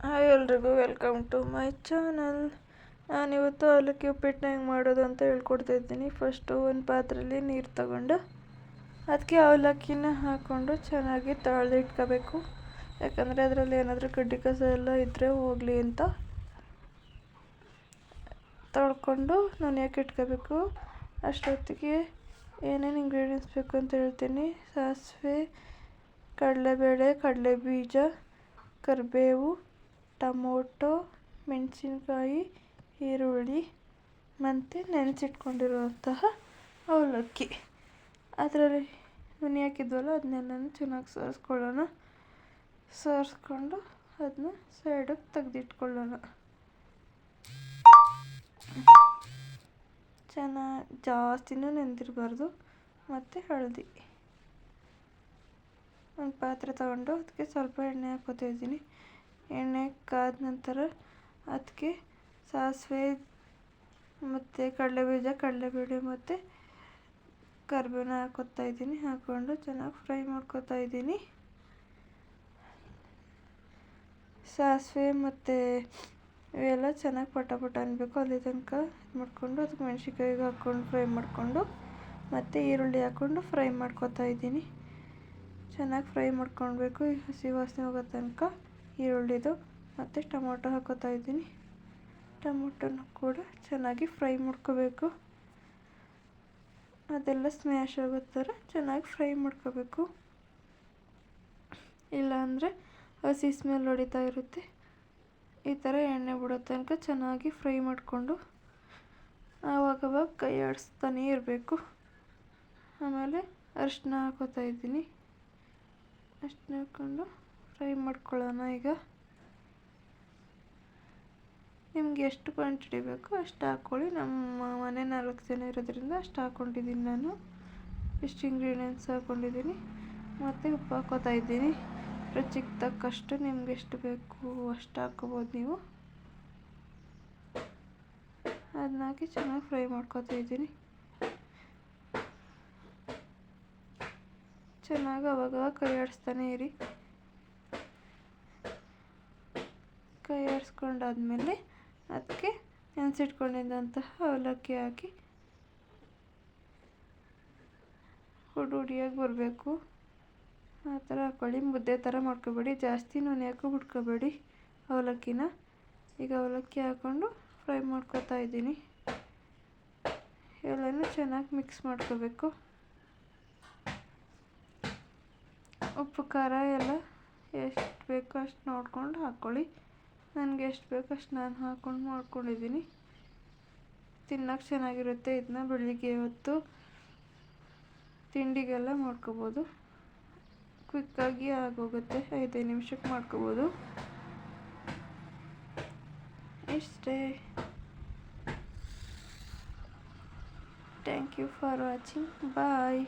Hi ಎಲ್ರಿಗೂ welcome to my channel. ನಾನಿವತ್ತು ಅವಲಕ್ಕಿ ಉಪ್ಪಿಟ್ಟನ್ನ ಹೆಂಗೆ ಮಾಡೋದು ಅಂತ ಹೇಳ್ಕೊಡ್ತಾ ಇದ್ದೀನಿ. ಫಸ್ಟು ಒಂದು ಪಾತ್ರೆಯಲ್ಲಿ ನೀರು ತಗೊಂಡು ಅದಕ್ಕೆ ಅವಲಕ್ಕಿನ ಹಾಕ್ಕೊಂಡು ಚೆನ್ನಾಗಿ ತೊಳೆದಿಟ್ಕೋಬೇಕು. ಯಾಕಂದರೆ ಅದರಲ್ಲಿ ಏನಾದರೂ ಕಡ್ಡಿ ಕಸ ಎಲ್ಲ ಇದ್ದರೆ ಹೋಗಲಿ ಅಂತ ತೊಳ್ಕೊಂಡು ನೆನೆಯೋಕೆ ಇಟ್ಕೋಬೇಕು. ಅಷ್ಟೊತ್ತಿಗೆ ಏನೇನು ಇಂಗ್ರೀಡಿಯೆಂಟ್ಸ್ ಬೇಕು ಅಂತ ಹೇಳ್ತೀನಿ. ಸಾಸಿವೆ, ಕಡಲೆಬೇಳೆ, ಕಡಲೆ ಬೀಜ, ಕರಿಬೇವು, ಟೊಮೊಟೊ, ಮೆಣಸಿನ್ಕಾಯಿ, ಈರುಳ್ಳಿ ಮತ್ತು ನೆನೆಸಿಟ್ಕೊಂಡಿರುವಂತಹ ಅವಲಕ್ಕಿ. ಅದರಲ್ಲಿ ನೆನೆಯಾಕಿದ್ವಲ್ಲ ಅದನ್ನೆಲ್ಲನೂ ಚೆನ್ನಾಗಿ ಸೋರಿಸ್ಕೊಂಡು ಅದನ್ನ ಸೈಡಿಗೆ ತೆಗೆದಿಟ್ಕೊಳ್ಳೋಣ. ಚೆನ್ನಾಗಿ ಜಾಸ್ತಿನೂ ನೆಂದಿರಬಾರ್ದು. ಮತ್ತು ಹಳದಿ. ಒಂದು ಪಾತ್ರೆ ತಗೊಂಡು ಅದಕ್ಕೆ ಸ್ವಲ್ಪ ಎಣ್ಣೆ ಹಾಕ್ಕೋತಾ ಇದ್ದೀನಿ. ಎಣ್ಣೆ ಕಾದ ನಂತರ ಅದಕ್ಕೆ ಸಾಸಿವೆ ಮತ್ತು ಕಡಲೆಬೀಜ, ಕಡಲೆಬೇಳೆ ಮತ್ತು ಕರಿಬೇವನ್ನ ಹಾಕ್ಕೋತಾ ಇದ್ದೀನಿ. ಹಾಕ್ಕೊಂಡು ಚೆನ್ನಾಗಿ ಫ್ರೈ ಮಾಡ್ಕೋತಾ ಇದ್ದೀನಿ. ಸಾಸಿವೆ ಮತ್ತು ಇವೆಲ್ಲ ಚೆನ್ನಾಗಿ ಪಟ ಅನ್ನಬೇಕು. ಅಲ್ಲಿ ತನಕ ಇದು ಮಾಡಿಕೊಂಡು ಅದಕ್ಕೆ ಮೆಣಸಿನ್ಕಾಯಿಗೆ ಹಾಕ್ಕೊಂಡು ಫ್ರೈ ಮಾಡಿಕೊಂಡು ಮತ್ತು ಈರುಳ್ಳಿ ಹಾಕ್ಕೊಂಡು ಫ್ರೈ ಮಾಡ್ಕೋತಾ ಇದ್ದೀನಿ. ಚೆನ್ನಾಗಿ ಫ್ರೈ ಮಾಡ್ಕೊಳ್ಬೇಕು. ಹಸಿ ವಾಸನೆ ಹೋಗೋ ತನಕ ಈರುಳ್ಳಿದು. ಮತ್ತು ಟೊಮೊಟೊ ಹಾಕ್ಕೋತಾ ಇದ್ದೀನಿ. ಟೊಮೊಟೊನೂ ಕೂಡ ಚೆನ್ನಾಗಿ ಫ್ರೈ ಮಾಡ್ಕೋಬೇಕು. ಅದೆಲ್ಲ ಸ್ಮ್ಯಾಶ್ ಆಗೋ ಥರ ಚೆನ್ನಾಗಿ ಫ್ರೈ ಮಾಡ್ಕೋಬೇಕು. ಇಲ್ಲಾಂದರೆ ಹಸಿ ಸ್ಮೆಲ್ ಹೊಡಿತಾ ಇರುತ್ತೆ. ಈ ಥರ ಎಣ್ಣೆ ಬಿಡೋ ತನಕ ಚೆನ್ನಾಗಿ ಫ್ರೈ ಮಾಡಿಕೊಂಡು ಆವಾಗವಾಗ ಕೈ ಆಡಿಸ್ತಾನೇ ಇರಬೇಕು. ಆಮೇಲೆ ಅರಿಶಿನ ಹಾಕ್ಕೋತಾ ಇದ್ದೀನಿ. ಅರಿಶಿನ ಹಾಕ್ಕೊಂಡು ಫ್ರೈ ಮಾಡ್ಕೊಳ್ಳೋಣ. ಈಗ ನಿಮ್ಗೆ ಎಷ್ಟು ಕ್ವಾಂಟಿಟಿ ಬೇಕೋ ಅಷ್ಟು ಹಾಕ್ಕೊಳ್ಳಿ. ನಮ್ಮ ಮನೆ 4 ಜನ ಇರೋದ್ರಿಂದ ಅಷ್ಟು ಹಾಕ್ಕೊಂಡಿದ್ದೀನಿ ನಾನು. ಇಷ್ಟು ಇಂಗ್ರೀಡಿಯೆಂಟ್ಸ್ ಹಾಕ್ಕೊಂಡಿದ್ದೀನಿ. ಮತ್ತು ಉಪ್ಪು ಹಾಕ್ಕೋತಾ ಇದ್ದೀನಿ. ರುಚಿಗೆ ತಕ್ಕಷ್ಟು ನಿಮ್ಗೆ ಎಷ್ಟು ಬೇಕು ಅಷ್ಟು ಹಾಕ್ಕೋಬೋದು ನೀವು. ಅದನ್ನ ಹಾಕಿ ಚೆನ್ನಾಗಿ ಫ್ರೈ ಮಾಡ್ಕೋತಾ ಇದ್ದೀನಿ. ಚೆನ್ನಾಗಿ ಅವಾಗ ಕೈ ಆಡಿಸ್ತಾನೆ ಇರಿ. ಕೈ ಆಡಿಸ್ಕೊಂಡಾದ್ಮೇಲೆ ಅದಕ್ಕೆ ನೆನೆಸಿಟ್ಕೊಂಡಿದ್ದಂತಹ ಅವಲಕ್ಕಿ ಹಾಕಿ ಹುಡಿಯಾಗಿ ಬರಬೇಕು. ಆ ಥರ ಹಾಕ್ಕೊಳ್ಳಿ. ಮುದ್ದೆ ಥರ ಮಾಡ್ಕೋಬೇಡಿ. ಜಾಸ್ತಿ ನೆನೆಯೋಕ್ಕೂ ಬಿಟ್ಕೋಬೇಡಿ ಅವಲಕ್ಕಿನ. ಈಗ ಅವಲಕ್ಕಿ ಹಾಕ್ಕೊಂಡು ಫ್ರೈ ಮಾಡ್ಕೋತಾ ಇದ್ದೀನಿ. ಎಲ್ಲನೂ ಚೆನ್ನಾಗಿ ಮಿಕ್ಸ್ ಮಾಡ್ಕೋಬೇಕು. ಉಪ್ಪು ಖಾರ ಎಲ್ಲ ಎಷ್ಟು ಬೇಕೋ ಅಷ್ಟು ನೋಡ್ಕೊಂಡು ಹಾಕ್ಕೊಳ್ಳಿ. ನನಗೆ ಎಷ್ಟು ಬೇಕೋ ಅಷ್ಟು ನಾನು ಹಾಕ್ಕೊಂಡು ಮಾಡ್ಕೊಂಡಿದ್ದೀನಿ. ತಿನ್ನೋಕೆ ಚೆನ್ನಾಗಿರುತ್ತೆ. ಇದನ್ನ ಬೆಳಿಗ್ಗೆ ಹೊತ್ತು ತಿಂಡಿಗೆಲ್ಲ ಮಾಡ್ಕೋಬೋದು. ಕ್ವಿಕ್ಕಾಗಿ ಆಗೋಗುತ್ತೆ. 5 ನಿಮಿಷಕ್ಕೆ ಮಾಡ್ಕೋಬೋದು. ಇಷ್ಟೇ. Thank you for watching. Bye.